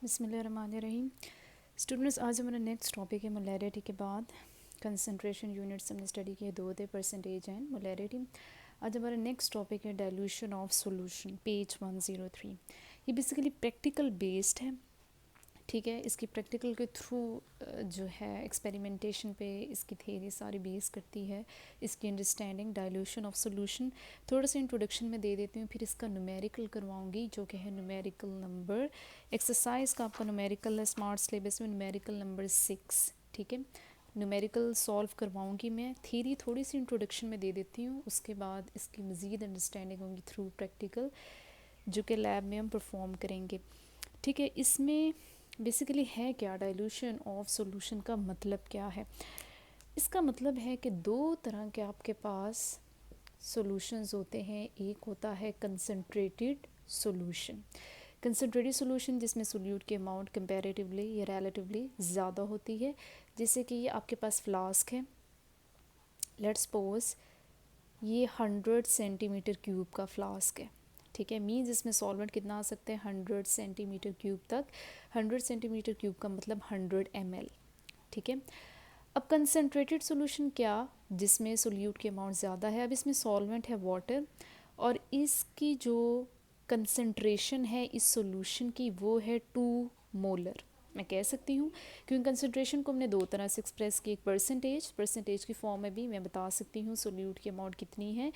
बिस्मिल्लाहिर्रहमानिर्रहीम। स्टूडेंट्स, आज हमारा नेक्स्ट टॉपिक है मोलैरिटी के बाद कंसंट्रेशन यूनिट्स हमने स्टडी किए, दो थे परसेंटेज एंड मोलैरिटी। आज हमारा नेक्स्ट टॉपिक है डाइल्यूशन ऑफ सॉल्यूशन, पेज 103। ये बेसिकली प्रैक्टिकल बेस्ड है, ठीक है। इसकी प्रैक्टिकल के थ्रू जो है एक्सपेरिमेंटेशन पे इसकी थेरी सारी बेस करती है, इसकी अंडरस्टैंडिंग डाइल्यूशन ऑफ सॉल्यूशन। थोड़ा सा इंट्रोडक्शन में दे देती हूँ, फिर इसका न्यूमेरिकल करवाऊंगी जो कि है न्यूमेरिकल नंबर एक्सरसाइज का आपका न्यूमेरिकल है स्मार्ट सिलेबस में, न्यूमेरिकल नंबर 6, ठीक है। न्यूमेरिकल सॉल्व करवाऊंगी मैं, थेरी थोड़ी सी इंट्रोडक्शन में दे देती हूँ, उसके बाद इसकी मज़ीद अंडरस्टैंडिंग होगी थ्रू प्रैक्टिकल जो कि लैब में हम परफॉर्म करेंगे, ठीक है। इसमें बेसिकली है क्या, डाइल्यूशन ऑफ सॉल्यूशन का मतलब क्या है? इसका मतलब है कि दो तरह के आपके पास सॉल्यूशंस होते हैं। एक होता है कंसंट्रेटेड सॉल्यूशन, कंसंट्रेटेड सॉल्यूशन जिसमें सोल्यूट की अमाउंट कंपैरेटिवली या रिलेटिवली ज़्यादा होती है। जैसे कि ये आपके पास फ्लास्क है, लेट्स सपोज ये 100 सेंटीमीटर क्यूब का फ्लास्क है, ठीक है। मीन्स इसमें सॉल्वेंट कितना आ सकता है, 100 सेंटीमीटर क्यूब तक। 100 सेंटीमीटर क्यूब का मतलब 100 ml, ठीक है। अब कंसंट्रेटेड सॉल्यूशन क्या, जिसमें सोल्यूट की अमाउंट ज़्यादा है। अब इसमें सॉल्वेंट है वाटर, और इसकी जो कंसंट्रेशन है इस सॉल्यूशन की वो है 2 मोलर, मैं कह सकती हूँ, क्योंकि कंसंट्रेशन को हमने दो तरह से एक्सप्रेस की, एक परसेंटेज की फॉर्म में भी मैं बता सकती हूँ सोल्यूट की अमाउंट कितनी है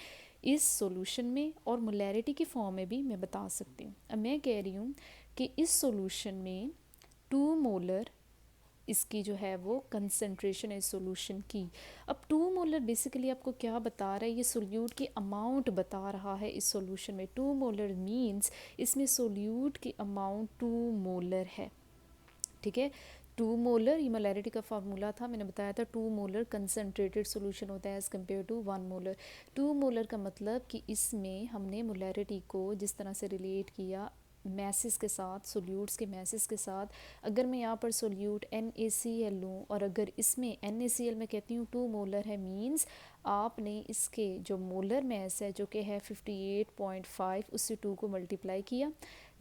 इस सॉल्यूशन में, और मोलैरिटी की फॉर्म में भी मैं बता सकती हूँ। अब मैं कह रही हूँ कि इस सॉल्यूशन में 2 मोलर इसकी जो है वो कंसंट्रेशन है सॉल्यूशन की। अब 2 मोलर बेसिकली आपको क्या बता रहा है, ये सोल्यूट की अमाउंट बता रहा है इस सॉल्यूशन में। 2 मोलर मींस इसमें सोल्यूट की अमाउंट 2 मोलर है, ठीक है। 2 मोलर, ये मोलैरिटी का फार्मूला था, मैंने बताया था 2 मोलर कंसंट्रेटेड सॉल्यूशन होता है as compare to 1 molar. 2 molar का मतलब कि इसमें हमने मोलैरिटी को जिस तरह से रिलेट किया मैसेस के साथ, सोल्यूट्स के मैसेस के साथ। अगर मैं यहाँ पर सोल्यूट NaCl लूँ और अगर इसमें NaCl मैं कहती हूँ 2 मोलर है, मींस आपने इसके जो मोलर मैस है जो कि है 58.5, उससे 2 को मल्टीप्लाई किया,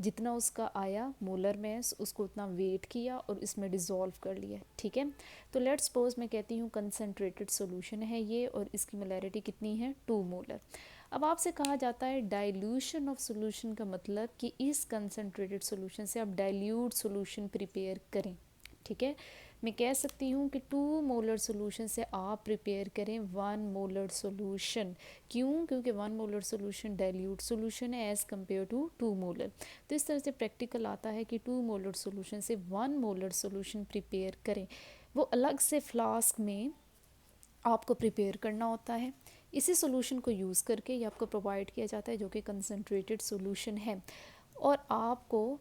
जितना उसका आया मोलर मैस उसको उतना वेट किया और इसमें डिज़ोल्व कर लिया, ठीक है। तो लेट्स सपोज मैं कहती हूँ कंसंट्रेटेड सॉल्यूशन है ये, और इसकी मोलैरिटी कितनी है, 2 मोलर। अब आपसे कहा जाता है डाइल्यूशन ऑफ सॉल्यूशन का मतलब कि इस कंसंट्रेटेड सॉल्यूशन से आप डाइल्यूट सॉल्यूशन प्रिपेयर करें, ठीक है। मैं कह सकती हूँ कि 2 मोलर सॉल्यूशन से आप प्रिपेयर करें 1 मोलर सॉल्यूशन। क्यों? क्योंकि 1 मोलर सॉल्यूशन डाइल्यूट सॉल्यूशन है एज़ कम्पेयर टू 2 मोलर। तो इस तरह से प्रैक्टिकल आता है कि 2 मोलर सॉल्यूशन से 1 मोलर सॉल्यूशन प्रिपेयर करें। वो अलग से फ्लास्क में आपको प्रिपेयर करना होता है। इसी सॉल्यूशन को यूज़ करके ये आपको प्रोवाइड किया जाता है जो कि कंसंट्रेटेड सॉल्यूशन है, और आपको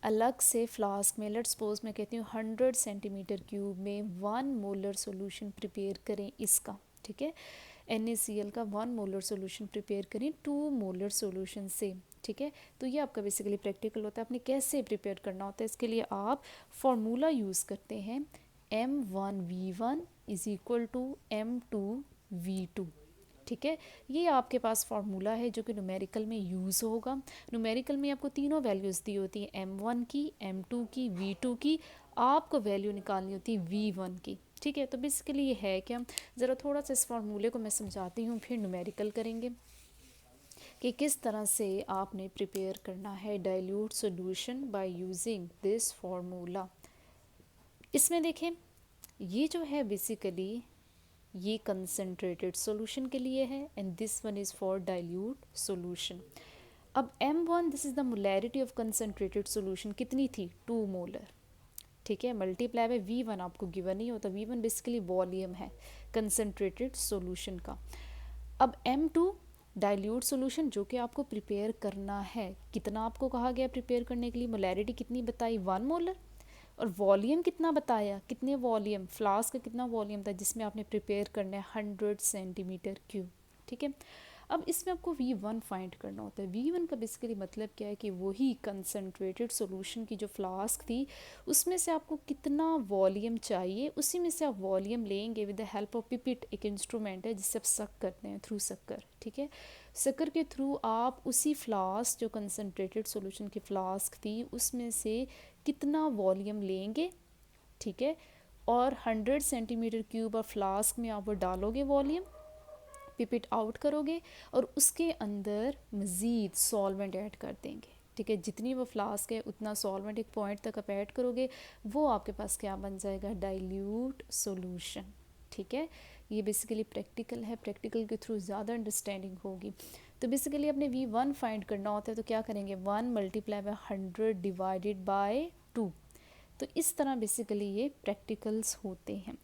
अलग से फ्लास्क में, लेट्स सपोज मैं कहती हूँ 100 सेंटीमीटर क्यूब में 1 मोलर सॉल्यूशन प्रिपेयर करें इसका, ठीक है। NaCl का 1 मोलर सॉल्यूशन प्रिपेयर करें 2 मोलर सॉल्यूशन से, ठीक है। तो ये आपका बेसिकली प्रैक्टिकल होता है। आपने कैसे प्रिपेयर करना होता है, इसके लिए आप फार्मूला यूज़ करते हैं M1V1 is equal to M2V2, ठीक है। ये आपके पास फार्मूला है जो कि न्यूमेरिकल में यूज़ होगा। न्यूमेरिकल में आपको तीनों वैल्यूज़ दी होती हैं, M1 की, M2 की, V2 की, आपको वैल्यू निकालनी होती है V1 की, ठीक है। तो बेसिकली ये है क्या, ज़रा थोड़ा सा इस फार्मूले को मैं समझाती हूँ, फिर न्यूमेरिकल करेंगे कि किस तरह से आपने प्रिपेयर करना है dilute solution by using this formula. इसमें देखें, ये जो है बेसिकली ये कंसंट्रेटेड सॉल्यूशन के लिए है and this one is for dilute solution. अब M1 this is the molarity of concentrated solution, कितनी थी, 2 मोलर, ठीक है। मल्टीप्लाई बाय V1 आपको गिवन नहीं होता, V1 बेसिकली वॉल्यूम है कंसंट्रेटेड सॉल्यूशन का। अब M2 डाइल्यूट सॉल्यूशन जो कि आपको प्रिपेयर करना है, कितना आपको कहा गया प्रिपेयर करने के लिए, मोलैरिटी कितनी बताई, 1 मोलर, और वॉल्यूम कितना बताया, कितने वॉल्यूम, फ्लास्क का कितना वॉल्यूम था जिसमें आपने प्रिपेयर करना है 100 सेंटीमीटर क्यूब, ठीक है। अब इसमें आपको V1 फाइंड करना होता है। V1 का बेसिकली मतलब क्या है कि वही कंसंट्रेटेड सॉल्यूशन की जो फ्लास्क थी उसमें से आपको कितना वॉल्यूम चाहिए, उसी में से आप वॉल्यूम लेंगे with the help of pipette, एक इंस्ट्रूमेंट है जिससे आप सक करते हैं थ्रू शक्कर, ठीक है। शक्कर के थ्रू आप उसी फ्लास्क जो कंसंट्रेटेड सॉल्यूशन की फ्लास्क थी उसमें से कितना वॉल्यूम लेंगे, ठीक है, और 100 सेंटीमीटर क्यूब ऑफ फ्लास्क में आप वो डालोगे वॉल्यूम, पिपिट आउट करोगे और उसके अंदर मज़ीद सॉल्वेंट ऐड कर देंगे, ठीक है। जितनी वो फ्लास्क है उतना सॉल्वेंट एक पॉइंट तक आप ऐड करोगे, वो आपके पास क्या बन जाएगा, डाइल्यूट सॉल्यूशन, ठीक है। ये बेसिकली प्रैक्टिकल है, प्रैक्टिकल के थ्रू ज़्यादा अंडरस्टैंडिंग होगी। तो बेसिकली अपने V1 फाइंड करना होता है तो क्या करेंगे, 1 मल्टीप्लाई बाय 100 डिवाइडेड बाय 2। तो इस तरह बेसिकली ये प्रैक्टिकल्स होते हैं।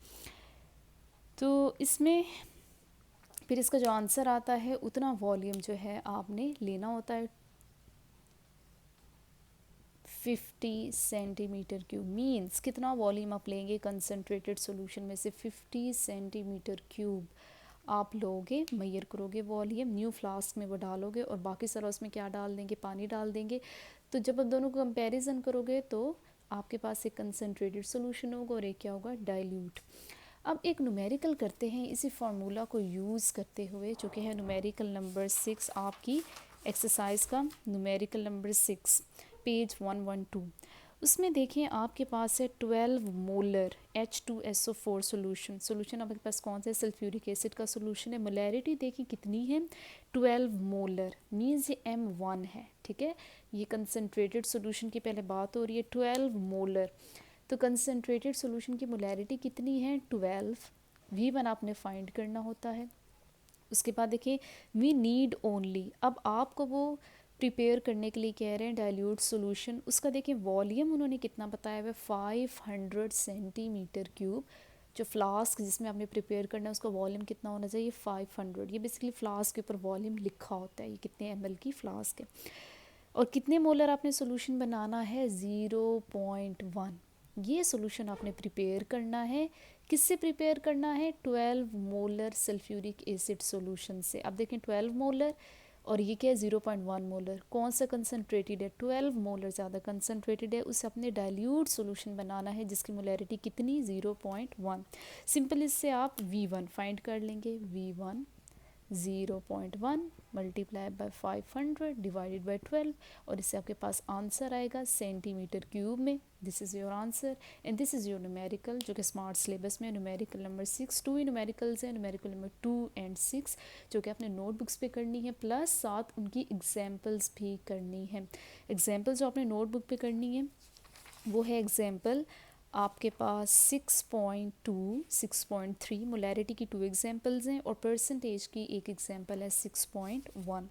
तो इसमें फिर इसका जो आंसर आता है उतना वॉल्यूम जो है आपने लेना होता है, 50 सेंटीमीटर क्यूब। मीन्स कितना वॉल्यूम आप लेंगे कंसनट्रेटेड सॉल्यूशन में से, 50 सेंटीमीटर क्यूब आप लोगे, मेजर करोगे वॉल्यूम, न्यू फ्लास्क में वो डालोगे और बाकी सारा उसमें क्या डाल देंगे, पानी डाल देंगे। तो जब आप दोनों को कंपैरिजन करोगे तो आपके पास एक कंसनट्रेटेड सॉल्यूशन होगा और एक क्या होगा, डाइल्यूट। अब एक न्यूमेरिकल करते हैं इसी फार्मूला को यूज़ करते हुए, जो कि है न्यूमेरिकल नंबर 6 आपकी एक्सरसाइज का न्यूमेरिकल नंबर 6 पेज 112। उसमें देखें आपके पास है 12 मोलर H2SO4 सोल्यूशन आपके पास कौन सा है, सल्फ्यूरिक एसिड का सोल्यूशन है। मोलैरिटी देखें कितनी है, 12 मोलर, मीन्स ये M1 है, ठीक है। ये कंसनट्रेटेड सोल्यूशन की पहले बात हो रही है, 12 मोलर। तो कंसनट्रेटेड सोल्यूशन की मोलैरिटी कितनी है, 12। V1 आपने फाइंड करना होता है। उसके बाद देखिए वी नीड ओनली, अब आपको वो प्रिपेयर करने के लिए कह रहे हैं डाइल्यूट सॉल्यूशन। उसका देखिए वॉल्यूम उन्होंने कितना बताया हुआ है, 500 सेंटीमीटर क्यूब। जो फ्लास्क जिसमें आपने प्रिपेयर करना है उसका वॉल्यूम कितना होना चाहिए, 500। ये बेसिकली फ्लास्क के ऊपर वॉल्यूम लिखा होता है, ये कितने ml की फ्लास्क है। और कितने मोलर आपने सोल्यूशन बनाना है, 0.1। ये सोल्यूशन आपने प्रिपेयर करना है, किससे प्रिपेयर करना है, 12 मोलर सल्फ्यूरिक एसिड सोल्यूशन से। अब देखें 12 मोलर और ये क्या है, 0.1 मोलर। कौन सा कंसनट्रेटेड है, 12 मोलर ज़्यादा कंसनट्रेटेड है, उसे अपने डाइल्यूट सोल्यूशन बनाना है जिसकी मोलैरिटी कितनी, 0.1। सिंपल इससे आप V1 फाइंड कर लेंगे, V1 0.1 multiply by 500 divided by 12 और इससे आपके पास आंसर आएगा सेंटीमीटर क्यूब में। This is your answer and this is your numerical, जो कि स्मार्ट सिलेबस में न्यूमेरिकल नंबर 6 2 ही न्यूमेरिकल्स हैं, न्यूमेरिकल नंबर 2 एंड 6, जो कि आपने नोटबुक्स पे करनी है, प्लस साथ उनकी एग्जाम्पल्स भी करनी है। एग्जाम्पल जो आपने नोटबुक पे करनी है वो है एग्जाम्पल आपके पास 6.2 6.3, मोलैरिटी की 2 एग्जाम्पल्स हैं और परसेंटेज की एक एग्जाम्पल है 6.1।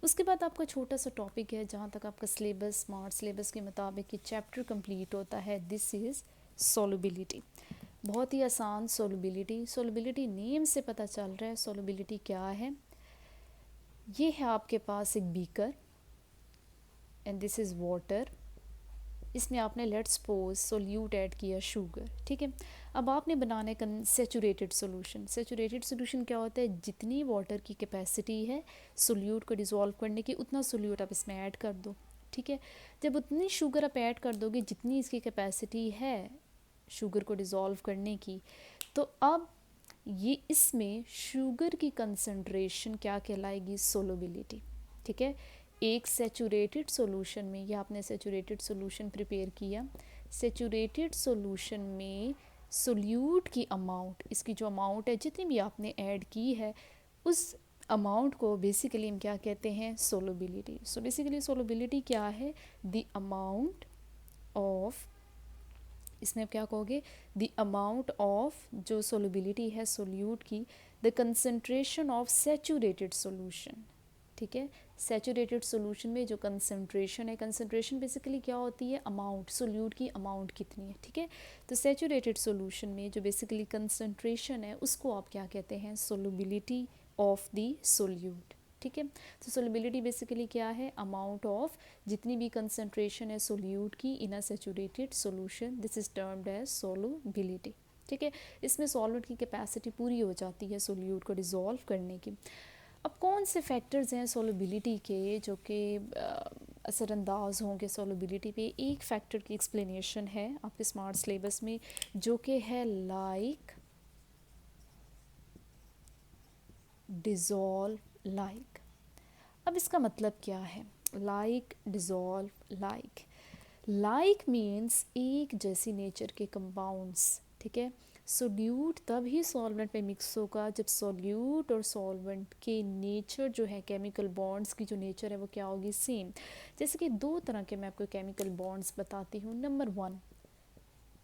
उसके बाद आपका छोटा सा टॉपिक है जहाँ तक आपका सिलेबस स्मार्ट सिलेबस के मुताबिक ये चैप्टर कंप्लीट होता है, दिस इज़ सोलबिलिटी। बहुत ही आसान सोलबिलिटी, सोलबिलिटी नेम से पता चल रहा है सोलबिलिटी क्या है। ये है आपके पास एक beaker and this is water, इसमें आपने लेट्स सपोज सोल्यूट ऐड किया शुगर, ठीक है। अब आपने बनाना है सेचूरेटेड सोल्यूशन। सेचूरेटेड सोल्यूशन क्या होता है, जितनी वाटर की कैपेसिटी है सोल्यूट को डिज़ोल्व करने की उतना सोल्यूट आप इसमें ऐड कर दो, ठीक है। जब उतनी शुगर आप ऐड कर दोगे जितनी इसकी कैपेसिटी है शुगर को डिज़ोल्व करने की, तो अब ये इसमें शुगर की कंसंट्रेशन क्या कहलाएगी, सोलबिलिटी, ठीक है। एक सेचूरेटेड सॉल्यूशन में, यह आपने सेचूरेटेड सॉल्यूशन प्रिपेयर किया, सेचूरेटेड सॉल्यूशन में सोल्यूट की अमाउंट, इसकी जो अमाउंट है जितनी भी आपने ऐड की है उस अमाउंट को बेसिकली हम क्या कहते हैं, सोलबिलिटी। सो बेसिकली सोलबिलिटी क्या है, द अमाउंट ऑफ, इसमें आप क्या कहोगे, द अमाउंट ऑफ जो सोलबिलिटी है सोल्यूट की, the concentration of saturated solution, ठीक है। सेचूरेटेड सॉल्यूशन में जो कंसंट्रेशन है, कंसंट्रेशन बेसिकली क्या होती है, अमाउंट, सोल्यूट की अमाउंट कितनी है, ठीक है। तो सेचूरेटेड सॉल्यूशन में जो बेसिकली कंसंट्रेशन है उसको आप क्या कहते हैं, सोलबिलिटी ऑफ द सोल्यूट, ठीक है। तो सोलबिलिटी बेसिकली क्या है, अमाउंट ऑफ जितनी भी कंसंट्रेशन है सोल्यूट की in a saturated solution, this is termed as solubility, ठीक है। इसमें सॉल्वेंट की कैपेसिटी पूरी हो जाती है सोल्यूट को डिज़ोल्व करने की। अब कौन से फैक्टर्स हैं सोलबिलिटी के जो कि असरअंदाज होंगे सोलबिलिटी पे, एक फैक्टर की एक्सप्लेनेशन है आपके स्मार्ट सिलेबस में जो कि है लाइक, डिज़ोल्व, लाइक। अब इसका मतलब क्या है, like, dissolve, like. Like means एक जैसी नेचर के कंपाउंड्स, ठीक है। सोल्यूट तभी सॉल्वेंट में मिक्स होगा जब सोल्यूट और सॉल्वेंट के नेचर जो है, केमिकल बॉन्ड्स की जो नेचर है वो क्या होगी, सेम। जैसे कि दो तरह के मैं आपको केमिकल बॉन्ड्स बताती हूँ। नंबर 1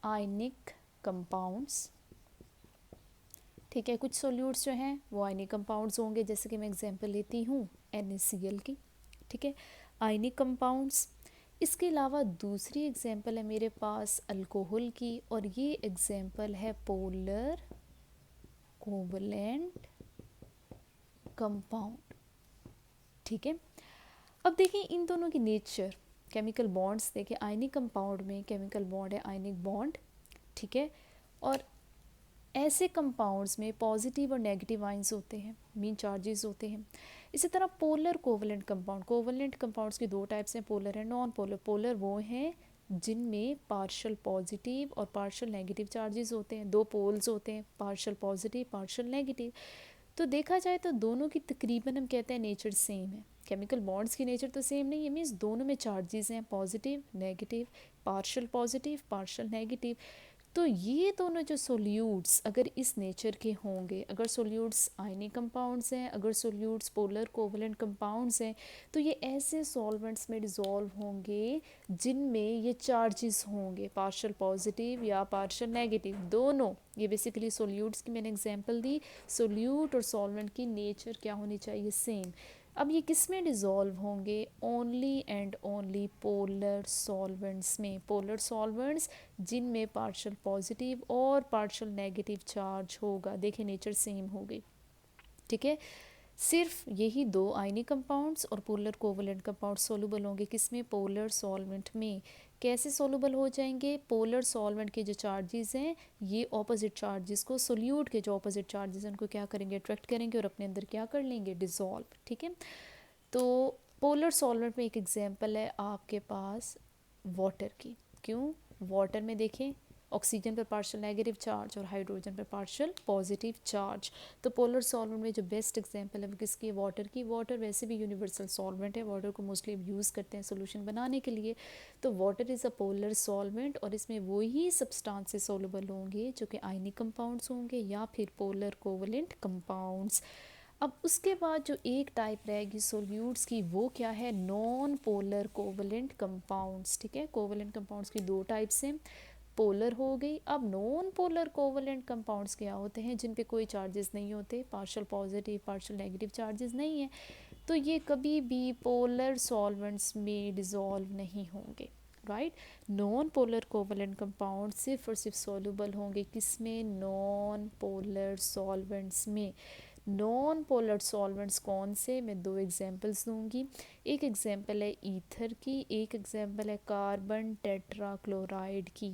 आयनिक कंपाउंड्स, ठीक है। कुछ सोल्यूट्स जो हैं वो आयनिक कंपाउंड्स होंगे, जैसे कि मैं एग्जांपल लेती हूँ NaCl की, ठीक है, आयनिक कंपाउंड्स। इसके अलावा दूसरी एग्जांपल है मेरे पास अल्कोहल की, और ये एग्जांपल है पोलर कोवलेंट कंपाउंड, ठीक है। अब देखिए इन दोनों की नेचर, केमिकल बॉन्ड्स देखिए, आयनिक कंपाउंड में केमिकल बॉन्ड है आयनिक बॉन्ड, ठीक है। और ऐसे कंपाउंड्स में पॉजिटिव और नेगेटिव आयंस होते हैं, मीन चार्जेस होते हैं। इसी तरह polar covalent compound, covalent compounds की दो टाइप्स हैं, पोलर है नॉन पोलर। पोलर वो हैं जिनमें पार्शियल पॉजिटिव और पार्शियल नेगेटिव चार्जेस होते हैं, दो पोल्स होते हैं, पार्शियल पॉजिटिव पार्शियल नेगेटिव। तो देखा जाए तो दोनों की तकरीबन हम कहते हैं नेचर सेम है। केमिकल बॉन्ड्स की नेचर तो सेम नहीं है, मीन्स दोनों में चार्जेस हैं पॉजिटिव नेगेटिव, पार्शियल नेगेटिव। तो ये दोनों जो सोल्यूट्स अगर इस नेचर के होंगे, अगर सोल्यूट्स आयनिक कंपाउंड्स हैं, अगर सोल्यूट्स पोलर कोवलेंट कंपाउंड्स हैं, तो ये ऐसे सॉल्वेंट्स में डिज़ोल्व होंगे जिनमें ये चार्जेस होंगे पार्शियल पॉजिटिव या पार्शियल नेगेटिव दोनों। ये बेसिकली सोल्यूट्स की मैंने एग्जांपल दी। सोल्यूट और सॉल्वेंट की नेचर क्या होनी चाहिए, सेम। अब ये किस में डिज़ोल्व होंगे, only and only polar solvents में। पोलर सॉल्वेंट्स जिनमें पार्शियल पॉजिटिव और पार्शियल नेगेटिव चार्ज होगा, देखिए नेचर सेम होगी, ठीक है। सिर्फ यही दो आयनिक कंपाउंड्स और पोलर कोवलेंट कंपाउंड सोलूबल होंगे किसमें, पोलर सॉल्वेंट में। कैसे सोलूबल हो जाएंगे, पोलर सॉल्वेंट के जो चार्जेस हैं ये ऑपोजिट चार्जेस को, सोल्यूट के जो ऑपोजिट चार्जेस हैं उनको क्या करेंगे, अट्रैक्ट करेंगे और अपने अंदर क्या कर लेंगे, डिसॉल्व, ठीक है। तो पोलर सॉल्वेंट में एक एग्जांपल है आपके पास वाटर की। क्यों, वाटर में देखें ऑक्सीजन पर पार्शियल नेगेटिव चार्ज और हाइड्रोजन पर पार्शियल पॉजिटिव चार्ज। तो पोलर सॉल्वेंट में जो बेस्ट एग्जांपल है वो किसकी है, वाटर की। वाटर वैसे भी यूनिवर्सल सॉल्वेंट है, वाटर को मोस्टली यूज़ करते हैं सोल्यूशन बनाने के लिए। तो water is a polar solvent और इसमें वही सब्सटेंसेस सोलूबल होंगे जो कि आयनिक कंपाउंड्स होंगे या फिर पोलर कोवलेंट कंपाउंड्स। अब उसके बाद जो एक टाइप रहेगी सोल्यूट्स की वो क्या है, नॉन पोलर कोवलेंट कंपाउंड्स, ठीक है। कोवलेंट कंपाउंड्स की दो टाइप्स हैं, पोलर हो गई। अब नॉन पोलर कोवलेंट कंपाउंड्स क्या होते हैं, जिन पे कोई चार्जेस नहीं होते, partial positive partial negative charges नहीं है, तो ये कभी भी पोलर सॉल्वेंट्स में डिज़ोल्व नहीं होंगे, right. Non polar covalent compound सिर्फ और सिर्फ सॉल्युबल होंगे किसमें, नॉन पोलर सॉल्वेंट्स में। नॉन पोलर सॉल्वेंट्स कौन से, मैं दो एग्जांपल्स दूंगी। एक एग्जांपल है ईथर की, एक एग्जांपल है कार्बन टेट्राक्लोराइड की।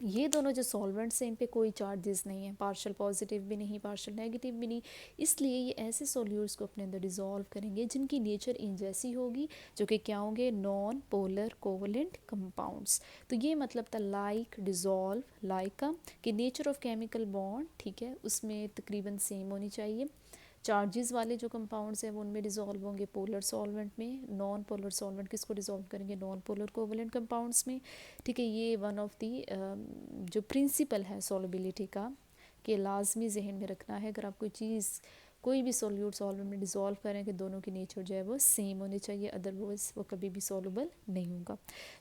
ये दोनों जो सॉल्वेंट्स हैं इन पे कोई चार्जेस नहीं है, पार्शियल पॉजिटिव भी नहीं पार्शियल नेगेटिव भी नहीं, इसलिए ये ऐसे सॉल्यूट्स को अपने अंदर डिज़ोल्व करेंगे जिनकी नेचर इन जैसी होगी, जो कि क्या होंगे, नॉन पोलर कोवलेंट कंपाउंड्स। तो ये मतलब था लाइक डिज़ोल्व, लाइक का कि नेचर ऑफ केमिकल बॉन्ड, ठीक है, उसमें तकरीबन सेम होनी चाहिए। चार्जेस वाले जो कंपाउंड्स हैं वो उनमें डिज़ोल्व होंगे पोलर सॉल्वेंट में। नॉन पोलर सॉल्वेंट किसको डिज़ोल्व करेंगे, नॉन पोलर कोवलेंट कंपाउंड्स में, ठीक है। ये वन ऑफ दी जो प्रिंसिपल है सॉल्युबिलिटी का कि लाजमी जहन में रखना है अगर आप कोई चीज़, कोई भी सॉल्यूट सॉल्वेंट में डिज़ोल्व करें कि दोनों की नेचर जो है वो सेम होनी चाहिए, अदरवाइज वो कभी भी सॉल्युबल नहीं होगा।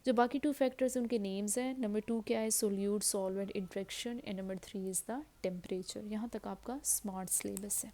जो बाकी टू फैक्टर्स उनके नेम्स हैं, नंबर 2 क्या है, solute solvent interaction, and number 3 is the temperature. यहाँ तक आपका स्मार्ट सिलेबस है।